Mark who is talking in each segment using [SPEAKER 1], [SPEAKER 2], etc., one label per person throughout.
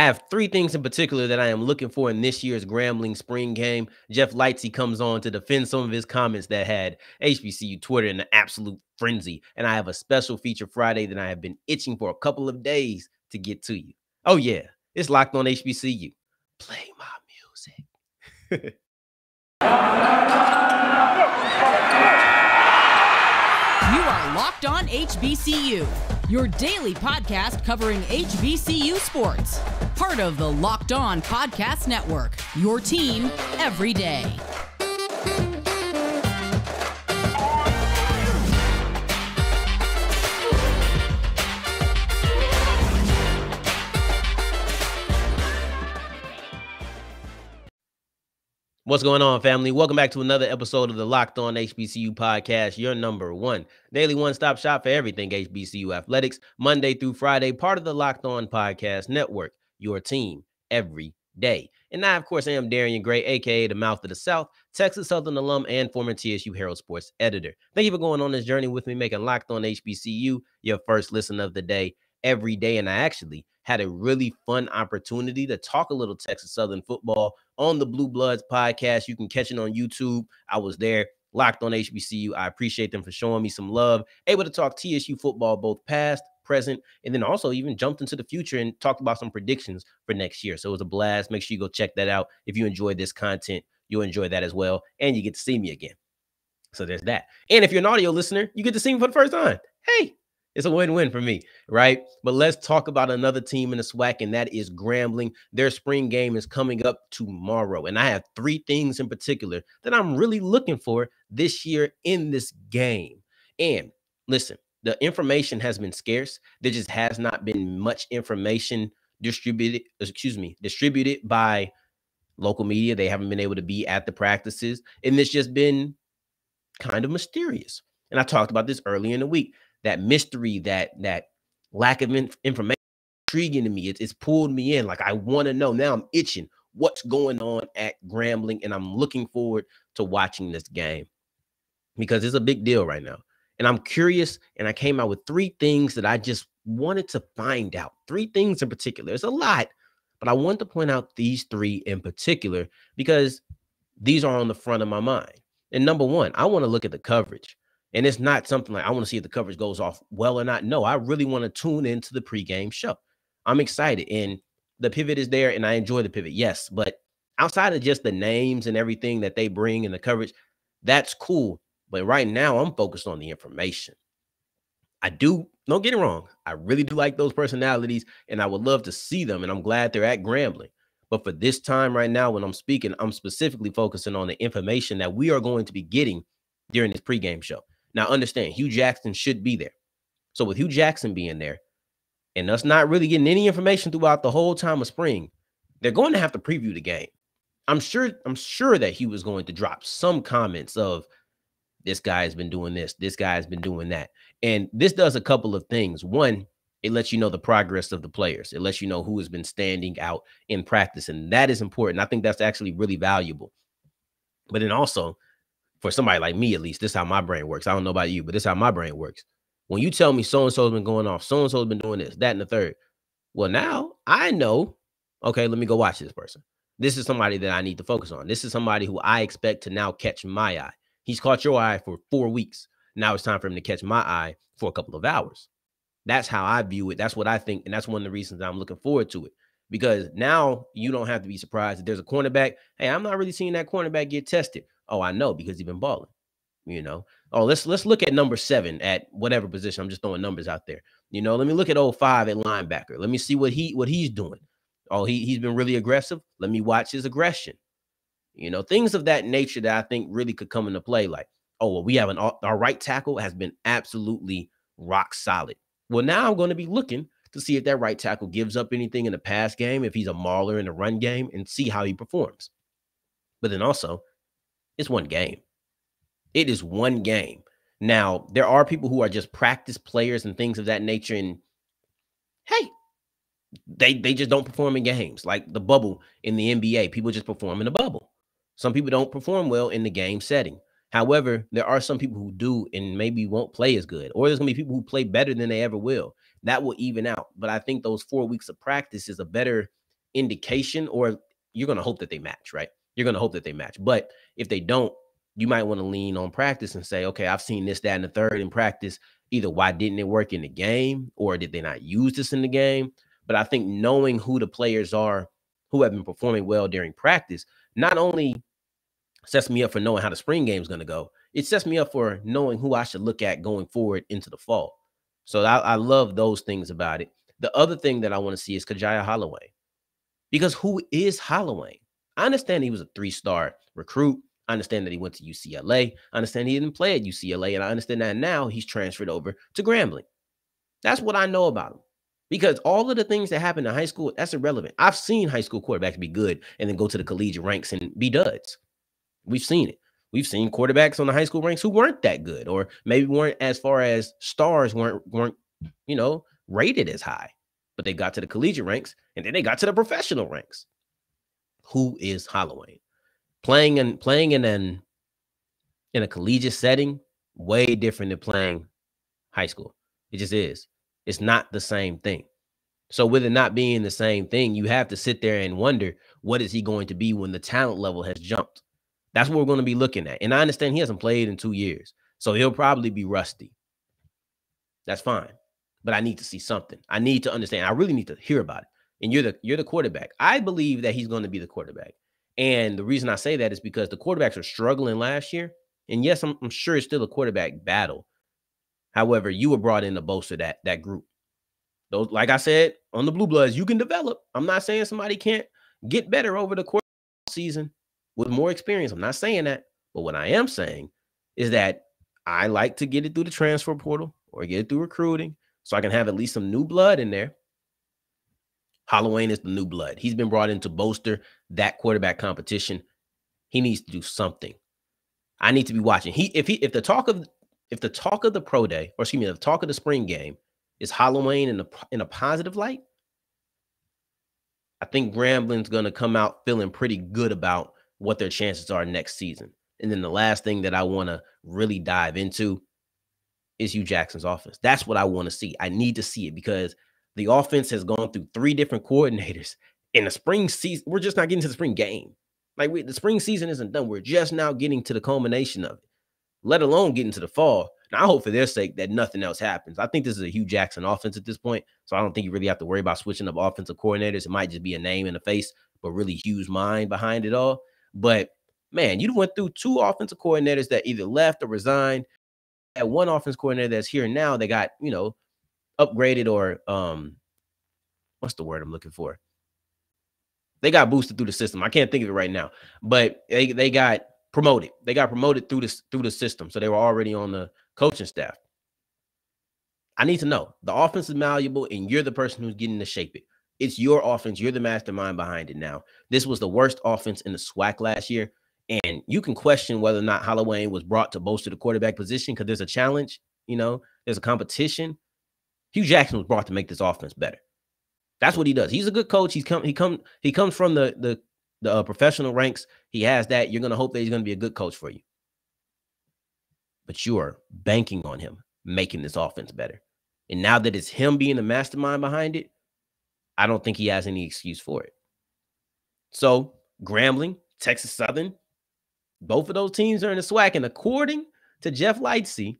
[SPEAKER 1] I have three things in particular that I am looking for in this year's Grambling spring game. Jeff Lightsy comes on to defend some of his comments that had HBCU Twitter in an absolute frenzy. And I have a special feature Friday that I have been itching for a couple of days to get to you. Oh, yeah. It's Locked On HBCU. Play my music.
[SPEAKER 2] You are Locked On HBCU, your daily podcast covering HBCU sports. Part of the Locked On Podcast Network, your team every day.
[SPEAKER 1] What's going on, family? Welcome back to another episode of the Locked On HBCU podcast, your number one daily one-stop shop for everything HBCU athletics, Monday through Friday, part of the Locked On Podcast Network, your team every day. And I, of course, am Darian Gray, a.k.a. the Mouth of the South, Texas Southern alum and former TSU Herald Sports editor. Thank you for going on this journey with me, making Locked On HBCU your first listen of the day every day. And I actually had a really fun opportunity to talk a little Texas Southern football on the Blue Bloods podcast. You can catch it on YouTube. I was there, Locked On HBCU. I appreciate them for showing me some love. Able to talk TSU football, both past, present, and then also even jumped into the future and talked about some predictions for next year. So it was a blast. Make sure you go check that out. If you enjoyed this content, you'll enjoy that as well. And you get to see me again. So there's that. And if you're an audio listener, you get to see me for the first time. Hey, it's a win-win for me, right? But let's talk about another team in the SWAC, and that is Grambling. Their spring game is coming up tomorrow, and I have three things in particular that I'm really looking for this year in this game. And listen, the information has been scarce. There just has not been much information distributed by local media. They haven't been able to be at the practices, and it's just been kind of mysterious. And I talked about this earlier in the week. That mystery, that lack of information, intriguing to me. It's pulled me in. Like, I want to know. Now I'm itching what's going on at Grambling, and I'm looking forward to watching this game because it's a big deal right now. And I'm curious, and I came out with three things that I just wanted to find out. Three things in particular. There's a lot, but I want to point out these three in particular because these are on the front of my mind. And number one, I want to look at the coverage. And it's not something like I want to see if the coverage goes off well or not. No, I really want to tune into the pregame show. I'm excited. And the pivot is there, and I enjoy the pivot. Yes, but outside of just the names and everything that they bring in the coverage, that's cool. But right now, I'm focused on the information. Don't get it wrong. I really do like those personalities, and I would love to see them, and I'm glad they're at Grambling. But for this time right now, when I'm speaking, I'm specifically focusing on the information that we are going to be getting during this pregame show. Now, understand, Hue Jackson should be there. So with Hue Jackson being there and us not really getting any information throughout the whole time of spring, they're going to have to preview the game. I'm sure that Hue was going to drop some comments of this guy has been doing this, this guy has been doing that. And this does a couple of things. One, it lets you know the progress of the players. It lets you know who has been standing out in practice. And that is important. I think that's actually really valuable. But then also, for somebody like me, at least, this is how my brain works. I don't know about you, but this is how my brain works. When you tell me so-and-so has been going off, so-and-so has been doing this, that, and the third. Well, now I know, okay, let me go watch this person. This is somebody that I need to focus on. This is somebody who I expect to now catch my eye. He's caught your eye for 4 weeks. Now it's time for him to catch my eye for a couple of hours. That's how I view it. That's what I think. And that's one of the reasons I'm looking forward to it. Because now you don't have to be surprised if there's a cornerback. Hey, I'm not really seeing that cornerback get tested. Oh, I know, because he's been balling, you know. Oh, let's look at number 7 at whatever position. I'm just throwing numbers out there. You know, let me look at 05 at linebacker. Let me see what he's doing. Oh, he's been really aggressive. Let me watch his aggression. You know, things of that nature that I think really could come into play. Like, oh, well, we have our right tackle has been absolutely rock solid. Well, now I'm going to be looking to see if that right tackle gives up anything in the pass game, if he's a mauler in the run game, and see how he performs. But then also, it's one game. It is one game. Now, there are people who are just practice players and things of that nature, and hey, they just don't perform in games. Like the bubble in the NBA, people just perform in the bubble. Some people don't perform well in the game setting. However, there are some people who do and maybe won't play as good, or there's going to be people who play better than they ever will. That will even out. But I think those 4 weeks of practice is a better indication, or you're going to hope that they match, right? You're going to hope that they match. But if they don't, you might want to lean on practice and say, okay, I've seen this, that, and the third in practice. Either why didn't it work in the game, or did they not use this in the game? But I think knowing who the players are who have been performing well during practice not only sets me up for knowing how the spring game is going to go, it sets me up for knowing who I should look at going forward into the fall. So I love those things about it. The other thing that I want to see is Kajiya Hollawayne. Because who is Hollawayne? I understand he was a 3-star recruit. I understand that he went to UCLA. I understand he didn't play at UCLA. And I understand that now he's transferred over to Grambling. That's what I know about him. Because all of the things that happen in high school, that's irrelevant. I've seen high school quarterbacks be good and then go to the collegiate ranks and be duds. We've seen it. We've seen quarterbacks on the high school ranks who weren't that good, or maybe weren't as far as stars, weren't rated as high. But they got to the collegiate ranks, and then they got to the professional ranks. Who is Hollawayne? Playing in a collegiate setting, way different than playing high school. It just is. It's not the same thing. So with it not being the same thing, you have to sit there and wonder, what is he going to be when the talent level has jumped? That's what we're going to be looking at. And I understand he hasn't played in 2 years, so he'll probably be rusty. That's fine. But I need to see something. I need to understand. I really need to hear about it. And you're the quarterback. I believe that he's going to be the quarterback. And the reason I say that is because the quarterbacks are struggling last year. And yes, I'm sure it's still a quarterback battle. However, you were brought in to bolster that group. Those, like I said, on the Blue Bloods, you can develop. I'm not saying somebody can't get better over the course of the season with more experience. I'm not saying that. But what I am saying is that I like to get it through the transfer portal or get it through recruiting so I can have at least some new blood in there. Hollawayne is the new blood. He's been brought in to bolster that quarterback competition. He needs to do something. I need to be watching. If the talk of the pro day, or excuse me, the talk of the spring game is Hollawayne in a positive light, I think Grambling's going to come out feeling pretty good about what their chances are next season. And then the last thing that I want to really dive into is Hue Jackson's offense. That's what I want to see. I need to see it because the offense has gone through 3 different coordinators in the spring season. We're just not getting to the spring game. The spring season isn't done. We're just now getting to the culmination of it, let alone getting to the fall. Now, I hope for their sake that nothing else happens. I think this is a Hue Jackson offense at this point, so I don't think you really have to worry about switching up offensive coordinators. It might just be a name and a face, but really Hue's mind behind it all. But, man, you went through 2 offensive coordinators that either left or resigned. At one offense coordinator that's here now, they got, upgraded or what's the word I'm looking for? They got boosted through the system. I can't think of it right now, but they got promoted. They got promoted through the system, so they were already on the coaching staff. I need to know the offense is malleable, and you're the person who's getting to shape it. It's your offense. You're the mastermind behind it now. This was the worst offense in the SWAC last year, and you can question whether or not Hollawayne was brought to bolster the quarterback position because there's a challenge. There's a competition. Hue Jackson was brought to make this offense better. That's what he does. He's a good coach. He comes from the professional ranks. He has that. You're going to hope that he's going to be a good coach for you. But you are banking on him making this offense better. And now that it's him being the mastermind behind it, I don't think he has any excuse for it. So Grambling, Texas Southern, both of those teams are in the SWAC. And according to Jeff Lightsy,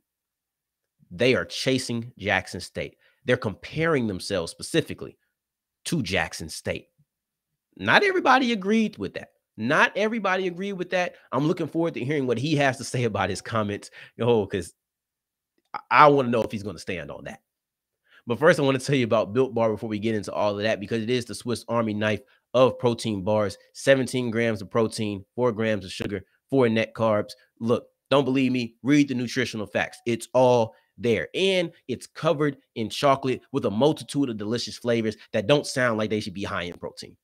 [SPEAKER 1] they are chasing Jackson State. They're comparing themselves specifically to Jackson State. Not everybody agreed with that. Not everybody agreed with that. I'm looking forward to hearing what he has to say about his comments, because I want to know if he's going to stand on that. But first, I want to tell you about Built Bar before we get into all of that, because it is the Swiss Army knife of protein bars. 17 grams of protein, 4 grams of sugar, 4 net carbs. Look, don't believe me? Read the nutritional facts. It's all there. And it's covered in chocolate with a multitude of delicious flavors that don't sound like they should be high in protein.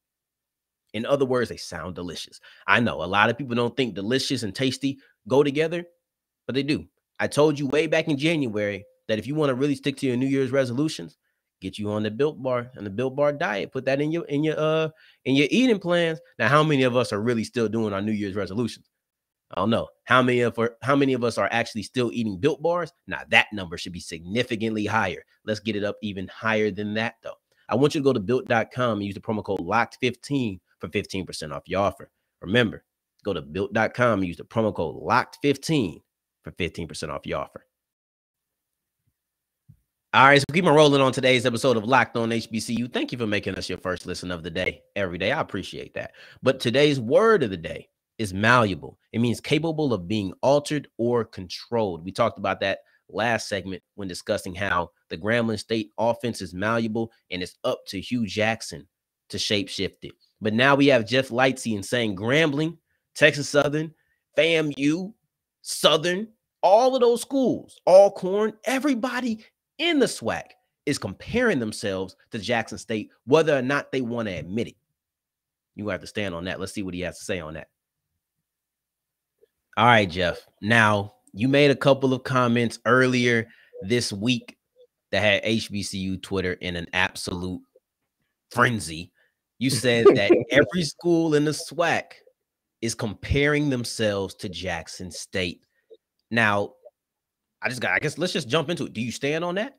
[SPEAKER 1] In other words, they sound delicious. I know a lot of people don't think delicious and tasty go together, but they do. I told you way back in January that if you want to really stick to your New Year's resolutions, get you on the Built Bar and the Built Bar diet. Put that in your eating plans. Now, how many of us are really still doing our New Year's resolutions? I don't know. How many of us are actually still eating Built Bars? Now, that number should be significantly higher. Let's get it up even higher than that, though. I want you to go to built.com and use the promo code LOCKED15 for 15% off your offer. Remember, go to built.com and use the promo code LOCKED15 for 15% off your offer. All right, so keep on rolling on today's episode of Locked On HBCU. Thank you for making us your first listen of the day every day. I appreciate that. But today's word of the day is malleable. It means capable of being altered or controlled. We talked about that last segment when discussing how the Grambling State offense is malleable and it's up to Hue Jackson to shapeshift it. But now we have Jeff Lightsy and saying Grambling, Texas Southern, FAMU, Southern, all of those schools, Alcorn, everybody in the SWAC is comparing themselves to Jackson State, whether or not they want to admit it. You have to stand on that. Let's see what he has to say on that. All right, Jeff. Now, you made a couple of comments earlier this week that had HBCU Twitter in an absolute frenzy. You said that every school in the SWAC is comparing themselves to Jackson State. Now, I guess let's just jump into it. Do you stand on that?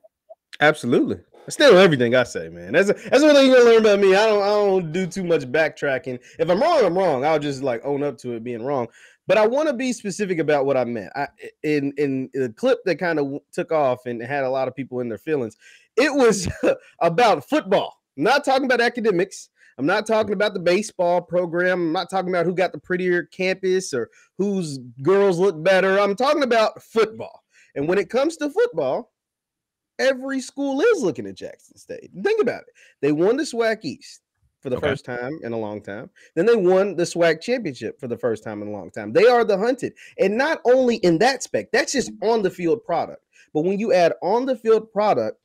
[SPEAKER 3] Absolutely. I stand on everything I say, man. That's one thing you're gonna learn about me. I don't do too much backtracking. If I'm wrong, I'm wrong. I'll just like own up to it being wrong. But I want to be specific about what I meant. In the clip that kind of took off and had a lot of people in their feelings, it was about football. I'm not talking about academics. I'm not talking about the baseball program. I'm not talking about who got the prettier campus or whose girls look better. I'm talking about football. And when it comes to football, every school is looking at Jackson State. Think about it. They won the SWAC East for the first time in a long time. Then they won the SWAC championship for the first time in a long time. They are the hunted. And not only in that spec, that's just on the field product. But when you add on the field product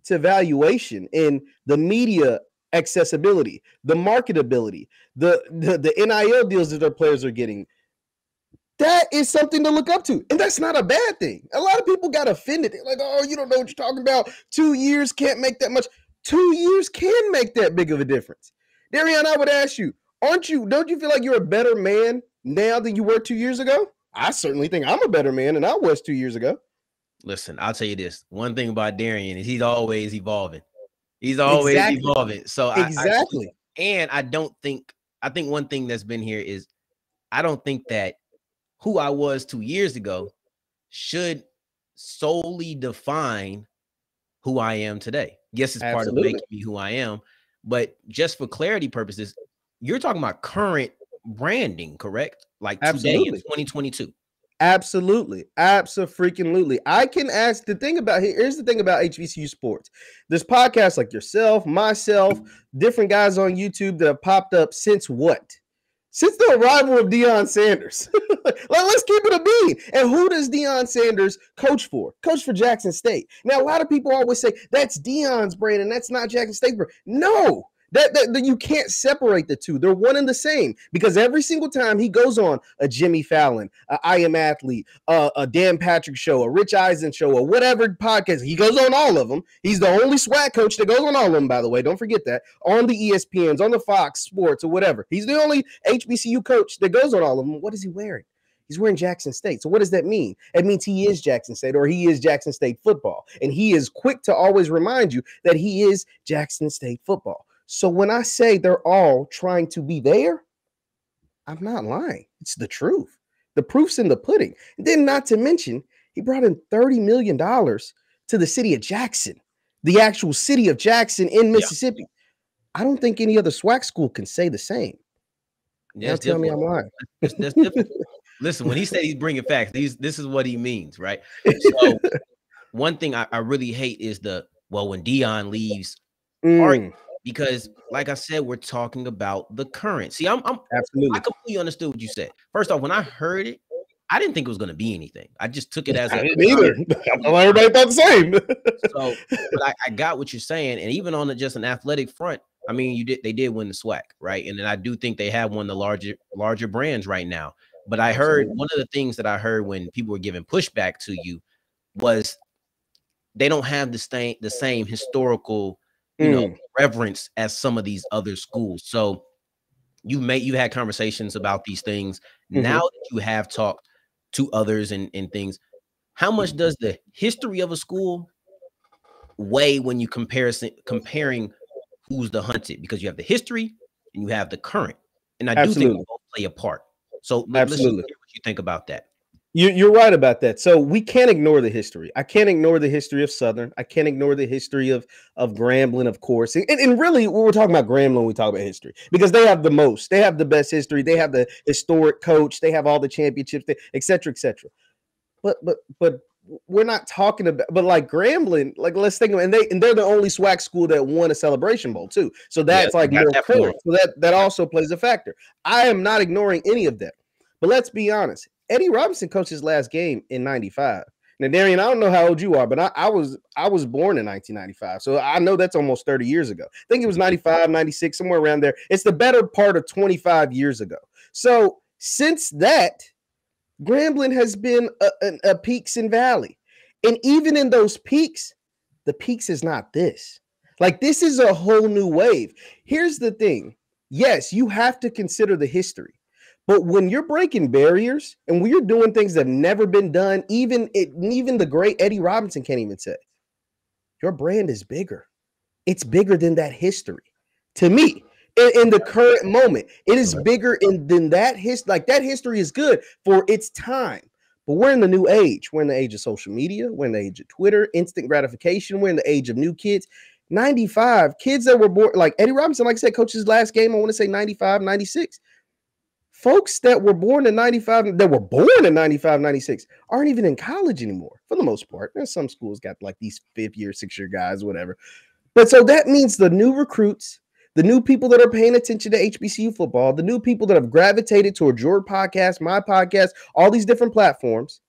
[SPEAKER 3] to valuation in the media accessibility, the marketability, the NIL deals that their players are getting, that is something to look up to. And that's not a bad thing. A lot of people got offended. They're like, oh, you don't know what you're talking about. 2 years can't make that much. 2 years can make that big of a difference. Darian, I would ask you, don't you feel like you're a better man now than you were 2 years ago? I certainly think I'm a better man than I was 2 years ago.
[SPEAKER 1] Listen, I'll tell you this. One thing about Darian is he's always evolving. He's always evolving. So
[SPEAKER 3] exactly.
[SPEAKER 1] I think one thing that's been here is I don't think that who I was 2 years ago should solely define who I am today. Yes, it's part of making me who I am, but just for clarity purposes, you're talking about current branding, correct? Like today in 2022.
[SPEAKER 3] Absolutely. Abso-freaking-lutely. I can ask here's the thing about HBCU sports. There's podcasts like yourself, myself, different guys on YouTube that have popped up since what? Since the arrival of Deion Sanders. Let's keep it a bean. And who does Deion Sanders coach for? Coach for Jackson State. Now, a lot of people always say, that's Deion's brand and that's not Jackson State's brand. No. That you can't separate the two. They're one and the same because every single time he goes on a Jimmy Fallon, a I Am Athlete, a Dan Patrick show, a Rich Eisen show, or whatever podcast, he goes on all of them. He's the only SWAC coach that goes on all of them, by the way. Don't forget that. On the ESPNs, on the Fox Sports, or whatever. He's the only HBCU coach that goes on all of them. What is he wearing? He's wearing Jackson State. So what does that mean? It means he is Jackson State or he is Jackson State football. And he is quick to always remind you that he is Jackson State football. So when I say they're all trying to be there, I'm not lying. It's the truth. The proof's in the pudding. And then not to mention, he brought in $30 million to the city of Jackson, the actual city of Jackson in Mississippi. Yeah. I don't think any other SWAC school can say the same.
[SPEAKER 1] Yeah,
[SPEAKER 3] tell me I'm lying.
[SPEAKER 1] That's different. Listen, when he said he's bringing facts, this is what he means, right? So one thing I really hate is when Deion leaves, because like I said, we're talking about the current. See, I completely understood what you said. First off, when I heard it, I didn't think it was going to be anything. I just took it as
[SPEAKER 3] I didn't either. Everybody thought the same.
[SPEAKER 1] So, but I got what you're saying, and even on just an athletic front, I mean, they did win the SWAC, right? And then I do think they have one of the larger brands right now. But I heard one of the things that I heard when people were giving pushback to you was they don't have the same historical, reverence as some of these other schools. So you had conversations about these things. Now that you have talked to others and things, how much does the history of a school weigh when you comparing who's the hunted, because you have the history and you have the current. And I do think they both play a part. So let's just hear what you think about that.
[SPEAKER 3] You're right about that. So we can't ignore the history. I can't ignore the history of Southern. I can't ignore the history of Grambling, of course. And really, when we're talking about Grambling, we talk about history because they have the most. They have the best history. They have the historic coach. They have all the championships, et cetera, et cetera. But we're not talking about. But like Grambling, like let's think of it, and they're the only SWAC school that won a Celebration Bowl too. So that's more current. So that also plays a factor. I am not ignoring any of that. But let's be honest. Eddie Robinson coached his last game in 95. Now, Darian, I don't know how old you are, but I was born in 1995. So I know that's almost 30 years ago. I think it was 95, 96, somewhere around there. It's the better part of 25 years ago. So since that, Grambling has been a peaks and valley. And even in those peaks, the peaks is not this. Like, this is a whole new wave. Here's the thing. Yes, you have to consider the history. But when you're breaking barriers and when you're doing things that have never been done, even the great Eddie Robinson can't even say, your brand is bigger. It's bigger than that history. To me, in the current moment, it is bigger than that history. Like, that history is good for its time. But we're in the new age. We're in the age of social media. We're in the age of Twitter, instant gratification. We're in the age of new kids. 95 kids that were born, like Eddie Robinson, like I said, coached his last game, I want to say 95, 96. Folks that were born in 95, 96, aren't even in college anymore for the most part. There's some schools got like these 5th year, 6th year guys, whatever. But so that means the new recruits, the new people that are paying attention to HBCU football, the new people that have gravitated toward your podcast, my podcast, all these different platforms,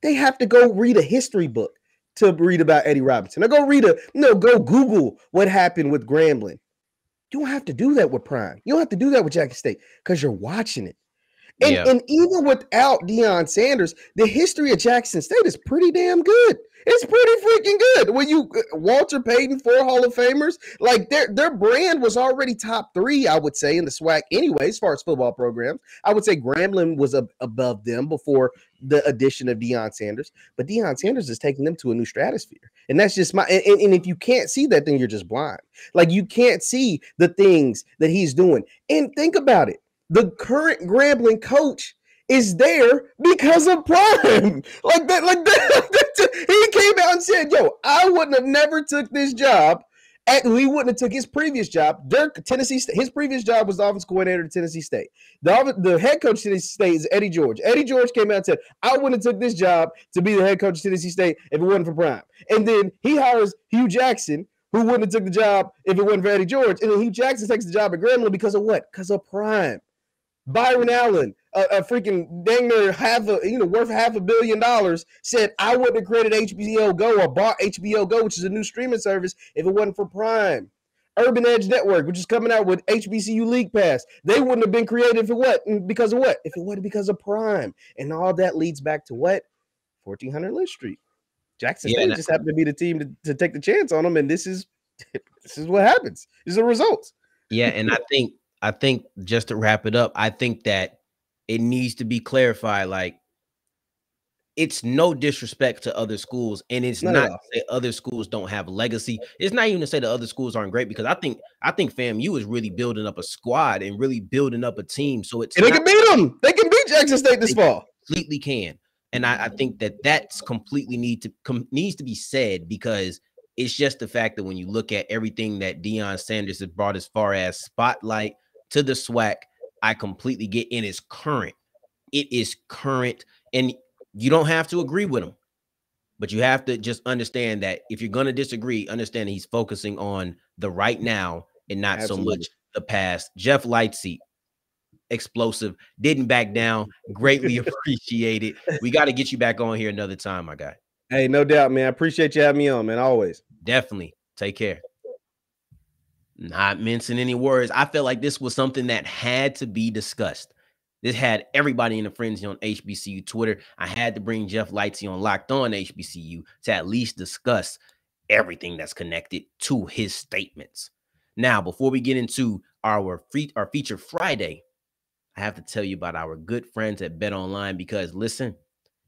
[SPEAKER 3] they have to go read a history book to read about Eddie Robinson. Or go Google what happened with Grambling. You don't have to do that with Prime. You don't have to do that with Jackson State because you're watching it. And even without Deion Sanders, the history of Jackson State is pretty damn good. It's pretty freaking good. When you Walter Payton, 4 Hall of Famers, like their brand was already top 3, I would say, in the SWAC anyway, as far as football programs. I would say Grambling was above them before the addition of Deion Sanders. But Deion Sanders is taking them to a new stratosphere. And that's just and if you can't see that, then you're just blind. Like, you can't see the things that he's doing. And think about it. The current Grambling coach is there because of Prime. Like that. He came out and said, yo, I wouldn't have never took this job. He wouldn't have took his previous job. Tennessee State, his previous job was the offensive coordinator at Tennessee State. The head coach of Tennessee State is Eddie George. Eddie George came out and said, I wouldn't have took this job to be the head coach of Tennessee State if it wasn't for Prime. And then he hires Hue Jackson, who wouldn't have took the job if it wasn't for Eddie George. And then Hue Jackson takes the job at Grambling because of what? Because of Prime. Byron Allen, a freaking dang near worth $500 million, said I wouldn't have created HBO Go or bought HBO Go, which is a new streaming service, if it wasn't for Prime. Urban Edge Network, which is coming out with HBCU League Pass, they wouldn't have been created because of what? If it wasn't because of Prime. And all that leads back to what? 1400 Lynch Street. Jackson State just happened to be the team to take the chance on them, and this is what happens. These are the results.
[SPEAKER 1] Yeah, and I think just to wrap it up, I think that it needs to be clarified. Like, it's no disrespect to other schools, and it's not to say other schools don't have legacy. It's not even to say the other schools aren't great, because I think FAMU is really building up a squad and really building up a team. So they
[SPEAKER 3] can beat them. They can beat Jackson State this fall.
[SPEAKER 1] Completely can, and I think that's completely needs to be said, because it's just the fact that when you look at everything that Deion Sanders has brought as far as spotlight to the SWAC, I completely get in. It's current. It is current. And you don't have to agree with him, but you have to just understand that if you're going to disagree, understand he's focusing on the right now and not so much the past. Jeff Lightsy, explosive, didn't back down. Greatly appreciated. We got to get you back on here another time, my guy.
[SPEAKER 3] Hey, no doubt, man. I appreciate you having me on, man. Always.
[SPEAKER 1] Definitely. Take care. Not mincing any words. I felt like this was something that had to be discussed. This had everybody in the frenzy on HBCU Twitter. I had to bring Jeff Lightsy on Locked On HBCU to at least discuss everything that's connected to his statements. Now, before we get into our feature Friday, I have to tell you about our good friends at Bet Online, because listen,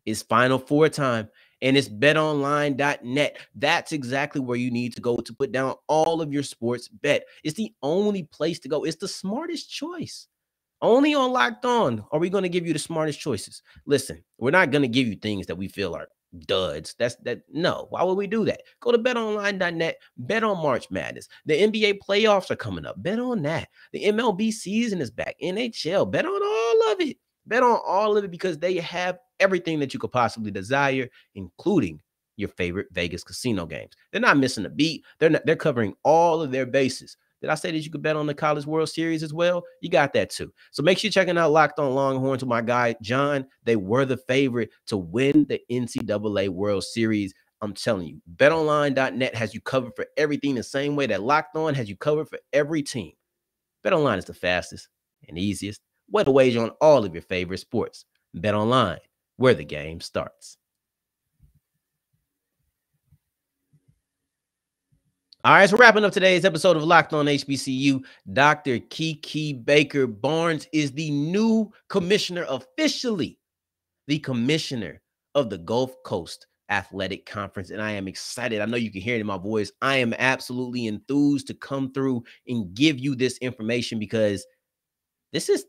[SPEAKER 1] it's Final Four time, And it's betonline.net. That's exactly where you need to go to put down all of your sports bet. It's the only place to go. It's the smartest choice. Only on Locked On are we going to give you the smartest choices. Listen, we're not going to give you things that we feel are duds. No. Why would we do that? Go to betonline.net. Bet on March Madness. The NBA playoffs are coming up. Bet on that. The MLB season is back. NHL. Bet on all of it. Bet on all of it because they have everything that you could possibly desire, including your favorite Vegas casino games. They're not missing a beat. They're covering all of their bases. Did I say that you could bet on the College World Series as well? You got that too. So make sure you're checking out Locked On Longhorns with my guy, John. They were the favorite to win the NCAA World Series. I'm telling you, betonline.net has you covered for everything the same way that Locked On has you covered for every team. BetOnline is the fastest and easiest way to wager on all of your favorite sports. BetOnline, where the game starts. All right, so wrapping up today's episode of Locked On HBCU, Dr. Kiki Baker Barnes is the new commissioner, officially the commissioner of the Gulf Coast Athletic Conference, and I am excited. I know you can hear it in my voice. I am absolutely enthused to come through and give you this information because this is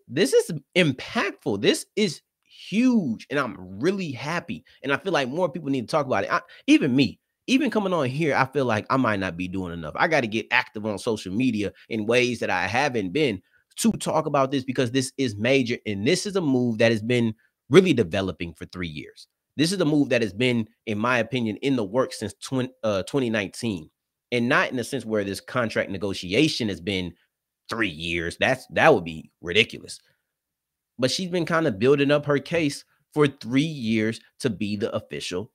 [SPEAKER 1] impactful. This is huge, and I'm really happy, and I feel like more people need to talk about it. Even me. Even coming on here, I feel like I might not be doing enough. I got to get active on social media in ways that I haven't been to talk about this because this is major. And this is a move that has been really developing for 3 years. This is a move that has been, in my opinion, in the works since 2019. And not in the sense where this contract negotiation has been 3 years. That would be ridiculous. But she's been kind of building up her case for 3 years to be the official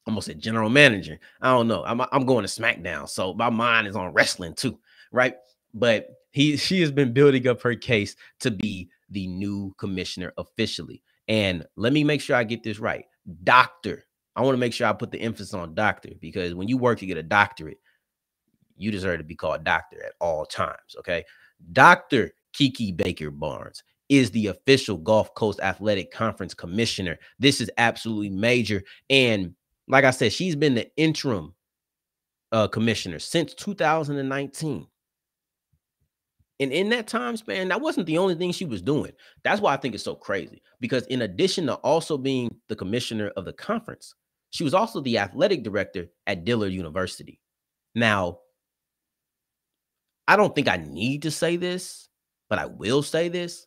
[SPEAKER 1] almost said general manager. I don't know. I'm going to SmackDown, so my mind is on wrestling too, right? But she has been building up her case to be the new commissioner officially. And let me make sure I get this right. Doctor. I want to make sure I put the emphasis on doctor because when you work to get a doctorate, you deserve to be called doctor at all times, okay? Dr. Kiki Baker Barnes is the official Gulf Coast Athletic Conference commissioner. This is absolutely major. And like I said, she's been the interim commissioner since 2019. And in that time span, that wasn't the only thing she was doing. That's why I think it's so crazy. Because in addition to also being the commissioner of the conference, she was also the athletic director at Dillard University. Now, I don't think I need to say this, but I will say this.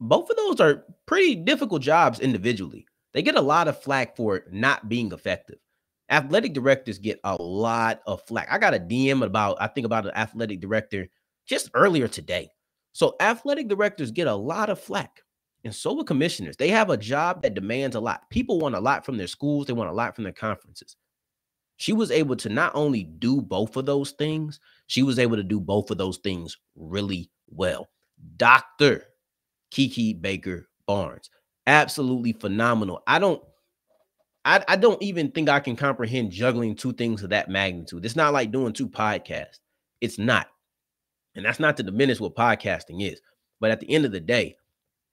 [SPEAKER 1] Both of those are pretty difficult jobs individually. They get a lot of flack for not being effective. Athletic directors get a lot of flack. I got a DM about an athletic director just earlier today. So athletic directors get a lot of flack. And so will commissioners. They have a job that demands a lot. People want a lot from their schools. They want a lot from their conferences. She was able to not only do both of those things, she was able to do both of those things really well. Dr. Kiki Baker Barnes. Absolutely phenomenal. I don't even think I can comprehend juggling two things of that magnitude. It's not like doing two podcasts. It's not. And that's not to diminish what podcasting is. But at the end of the day,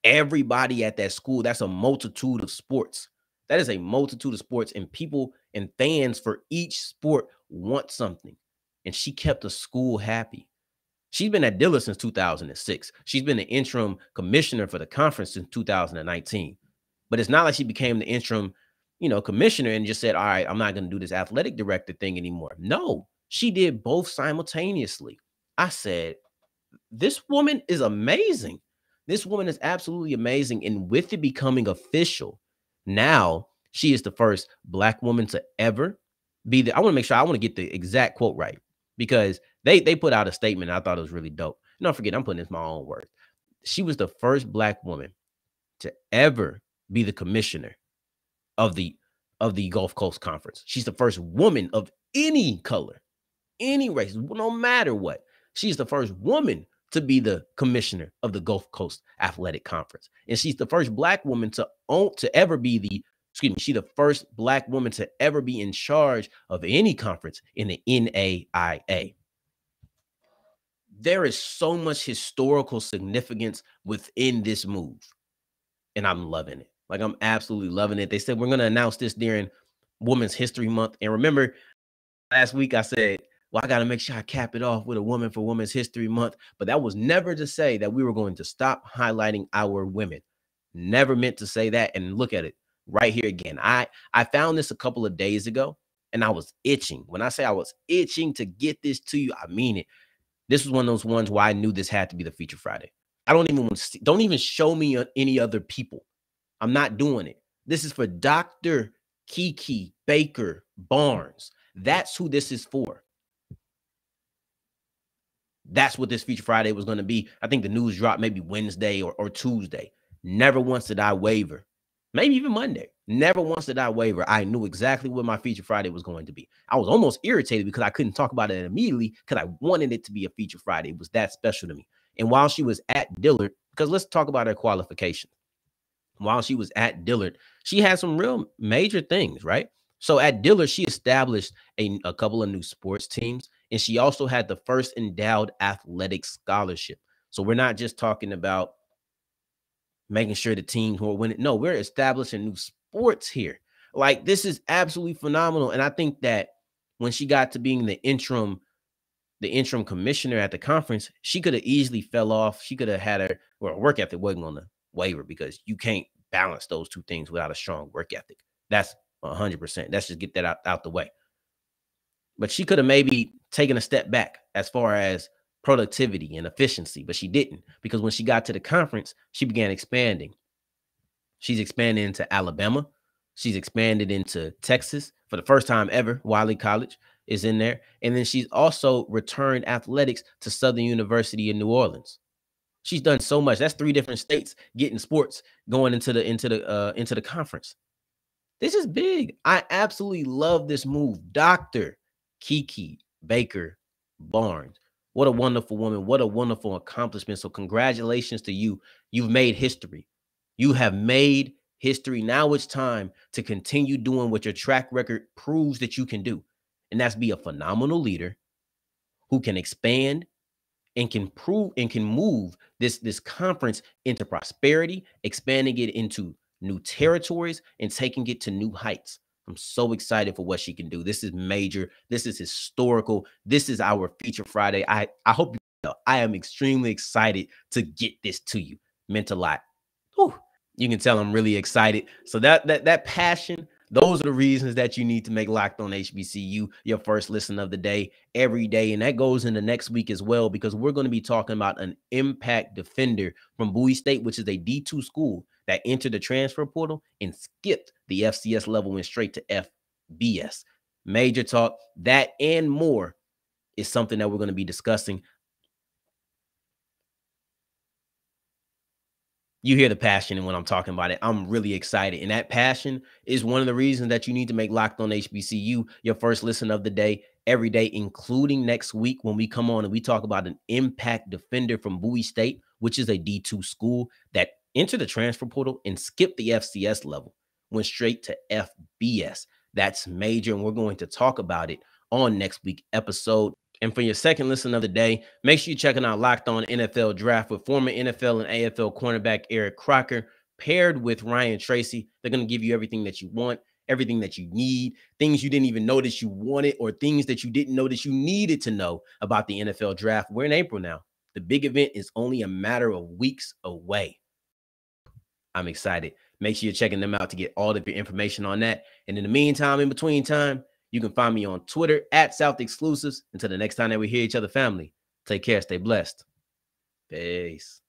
[SPEAKER 1] everybody at that school, that's a multitude of sports. That is a multitude of sports, and people and fans for each sport want something. And she kept the school happy. She's been at Dillard since 2006. She's been the interim commissioner for the conference since 2019. But it's not like she became the interim, commissioner and just said, all right, I'm not going to do this athletic director thing anymore. No, she did both simultaneously. I said, this woman is amazing. This woman is absolutely amazing. And with it becoming official, now she is the first Black woman to ever be the, I want to get the exact quote right because they put out a statement. I thought it was really dope. And don't forget, I'm putting this in my own words. She was the first Black woman to ever be the commissioner of the Gulf Coast Conference. She's the first woman of any color, any race, no matter what. She's the first woman to be the commissioner of the Gulf Coast Athletic Conference. And she's the first Black woman she's the first Black woman to ever be in charge of any conference in the NAIA. There is so much historical significance within this move, and I'm loving it. Like, I'm absolutely loving it. They said we're going to announce this during Women's History Month. And remember, last week I said, well, I got to make sure I cap it off with a woman for Women's History Month. But that was never to say that we were going to stop highlighting our women. Never meant to say that. And look at it right here again. I found this a couple of days ago, and I was itching. When I say I was itching to get this to you, I mean it. This was one of those ones where I knew this had to be the Feature Friday. I don't even want to see, don't even show me any other people. I'm not doing it. This is for Dr. Kiki Baker Barnes. That's who this is for. That's what this Feature Friday was going to be. I think the news dropped maybe Wednesday or Tuesday. Never once did I waver. Maybe even Monday. Never once did I waver. I knew exactly what my Feature Friday was going to be. I was almost irritated because I couldn't talk about it immediately because I wanted it to be a Feature Friday. It was that special to me. And while she was at Dillard, because let's talk about her qualifications. While she was at Dillard, she had some real major things, right? So at Dillard, she established a couple of new sports teams, and she also had the first endowed athletic scholarship. So we're not just talking about making sure the teams who are winning. No, we're establishing new sports here. Like, this is absolutely phenomenal. And I think that when she got to being the interim commissioner at the conference, she could have easily fell off. She could have had her work ethic wasn't on the waiver, because you can't balance those two things without a strong work ethic. That's 100%. Let's just get that out the way. But she could have maybe taken a step back as far as productivity and efficiency, but she didn't, because when she got to the conference, she began expanding. She's expanded into Alabama. She's expanded into Texas for the first time ever. Wiley College is in there. And then she's also returned athletics to Southern University in New Orleans. She's done so much. That's 3 different states getting sports going into the conference. This is big. I absolutely love this move. Dr. Kiki Baker Barnes. What a wonderful woman. What a wonderful accomplishment. So congratulations to you. You've made history. You have made history. Now it's time to continue doing what your track record proves that you can do. And that's be a phenomenal leader who can expand and can prove and can move this conference into prosperity, expanding it into new territories and taking it to new heights. I'm so excited for what she can do. This is major. This is historical. This is our Feature Friday. I hope you know I am extremely excited to get this to you. Meant a lot. Whew. You can tell I'm really excited. So that passion, those are the reasons that you need to make Locked On HBCU your first listen of the day every day. And that goes into next week as well, because we're going to be talking about an impact defender from Bowie State, which is a D2 school that entered the transfer portal and skipped the FCS level, went straight to FBS. Major talk. That and more is something that we're going to be discussing. You hear the passion when I'm talking about it. I'm really excited. And that passion is one of the reasons that you need to make Locked On HBCU your first listen of the day every day, including next week when we come on and we talk about an impact defender from Bowie State, which is a D2 school that entered the transfer portal and skipped the FCS level, went straight to FBS. That's major, and we're going to talk about it on next week's episode. And for your second listen of the day, make sure you're checking out Locked On NFL Draft with former NFL and AFL cornerback Eric Crocker, paired with Ryan Tracy. They're going to give you everything that you want, everything that you need, things you didn't even know that you wanted, or things that you didn't know that you needed to know about the NFL Draft. We're in April now. The big event is only a matter of weeks away. I'm excited. Make sure you're checking them out to get all of your information on that. And in the meantime, in between time, you can find me on Twitter at South Exclusives. Until the next time that we hear each other, family, take care, stay blessed. Peace.